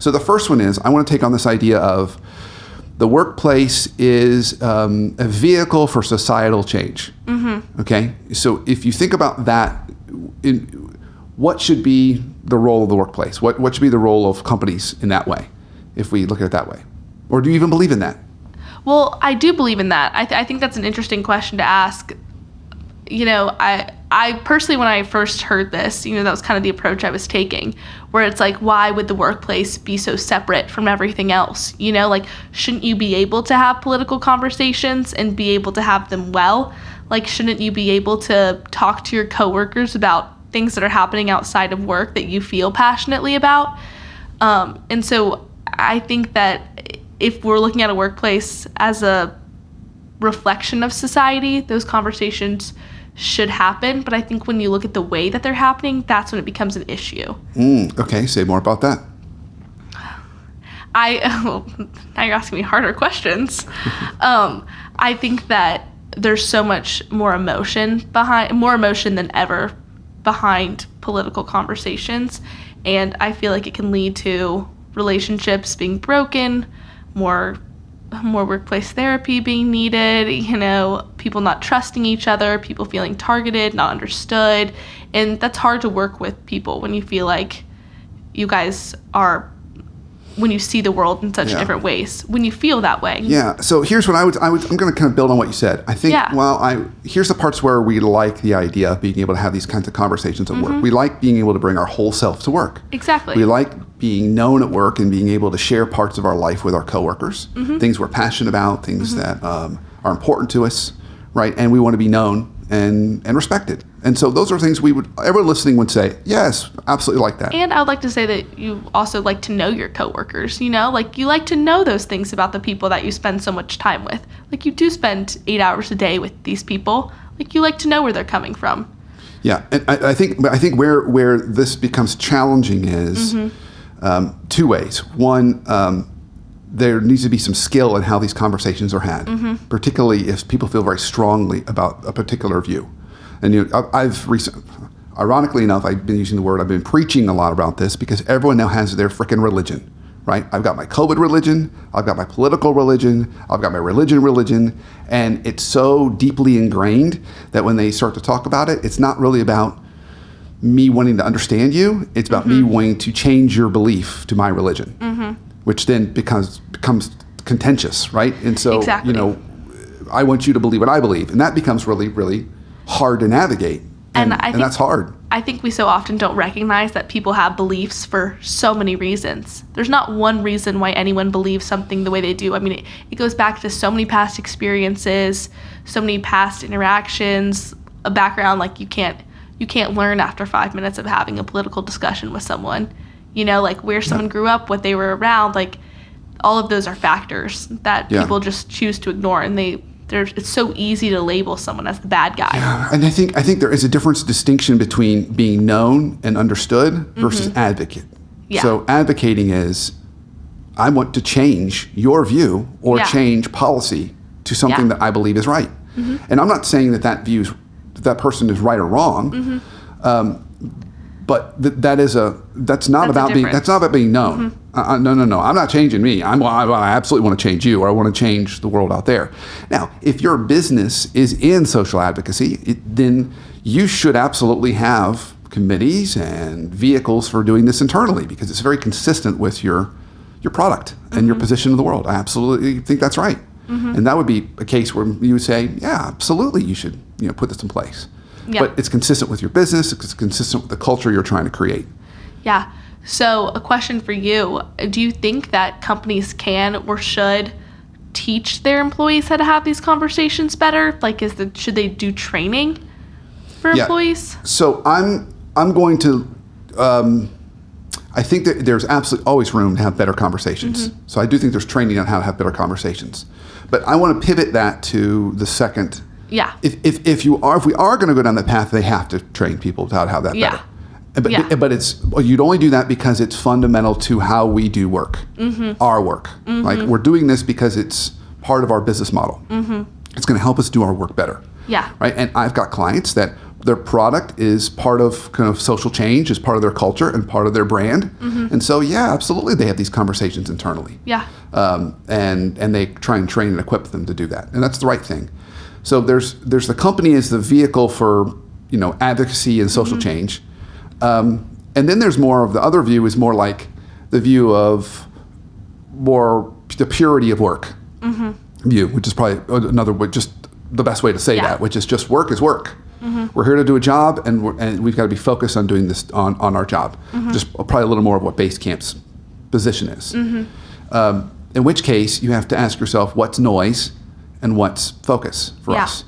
So the first one is I want to take on this idea of the workplace is a vehicle for societal change. Okay? So if you think about that, what should be the role of the workplace? What should be the role of companies in that way, if we look at it that way? Or do you even believe in that? Well, I do believe in that. I think that's an interesting question to ask. You know, I personally, when I first heard this, you know, that was kind of the approach I was taking, where it's like, why would the workplace be so separate from everything else? You know, like, shouldn't you be able to have political conversations and be able to have them well? Like, shouldn't you be able to talk to your coworkers about things that are happening outside of work that you feel passionately about? And so I think that if we're looking at a workplace as a reflection of society, those conversations should happen. But I think when you look at the way that they're happening, that's when it becomes an issue. Okay, say more about that. Now you're asking me harder questions. I think that there's so much more emotion than ever behind political conversations. And I feel like it can lead to relationships being broken, more workplace therapy being needed, you know, people not trusting each other, people feeling targeted, not understood. And that's hard to work with people when you feel like you guys are, when you see the world in such different ways, when you feel that way. Yeah. So here's what I'm going to kind of build on what you said. I think, here's the parts where we like the idea of being able to have these kinds of conversations at work. We like being able to bring our whole self to work. Exactly. We like being known at work and being able to share parts of our life with our coworkers, things we're passionate about, things that are important to us, right? And we want to be known and respected. And so those are things everyone listening would say, yes, absolutely like that. And I would like to say that you also like to know your coworkers, you know, like you like to know those things about the people that you spend so much time with. Like you do spend 8 hours a day with these people. Like you like to know where they're coming from. Yeah, and I think where this becomes challenging is two ways. One, there needs to be some skill in how these conversations are had, particularly if people feel very strongly about a particular view. And ironically enough, I've been preaching a lot about this because everyone now has their frickin' religion, right? I've got my COVID religion, I've got my political religion, I've got my religion, and it's so deeply ingrained that when they start to talk about it, it's not really about me wanting to understand you, it's about me wanting to change your belief to my religion, which then becomes contentious, right? And so, you know, I want you to believe what I believe, and that becomes really, really hard to navigate, and that's hard. I think we so often don't recognize that people have beliefs for so many reasons. There's not one reason why anyone believes something the way they do. I mean, it goes back to so many past experiences, so many past interactions, a background. Like you can't learn after 5 minutes of having a political discussion with someone. You know, like where someone grew up, what they were around, like all of those are factors that people just choose to ignore, and it's so easy to label someone as the bad guy. Yeah, and I think there is a distinction between being known and understood versus advocate. Yeah. So advocating is, I want to change your view or change policy to something that I believe is right. And I'm not saying that person is right or wrong, but that's not about being known. No. I'm not changing me. I absolutely want to change you, or I want to change the world out there. Now, if your business is in social advocacy, then you should absolutely have committees and vehicles for doing this internally, because it's very consistent with your product and your position in the world. I absolutely think that's right. And that would be a case where you would say, yeah, absolutely, you should put this in place. Yeah. But it's consistent with your business. It's consistent with the culture you're trying to create. Yeah. So a question for you. Do you think that companies can or should teach their employees how to have these conversations better? Like, should they do training for employees? So I'm going to, I think that there's absolutely always room to have better conversations. So I do think there's training on how to have better conversations. But I want to pivot that to the second. Yeah. If we are going to go down that path, they have to train people how to have that better. But you'd only do that because it's fundamental to how we do work, our work. Like we're doing this because it's part of our business model. It's going to help us do our work better. Yeah. Right. And I've got clients that their product is part of kind of social change, is part of their culture and part of their brand. And so, yeah, absolutely, they have these conversations internally. Yeah. And they try and train and equip them to do that, and that's the right thing. So there's the company as the vehicle for advocacy and social change, and then there's more of the other view is more like the view of more the purity of work view, which is probably another way, just the best way to say that, which is just work is work. We're here to do a job, and we've got to be focused on doing this on our job. Just probably a little more of what Basecamp's position is. In which case, you have to ask yourself, what's noise and what's focus for us?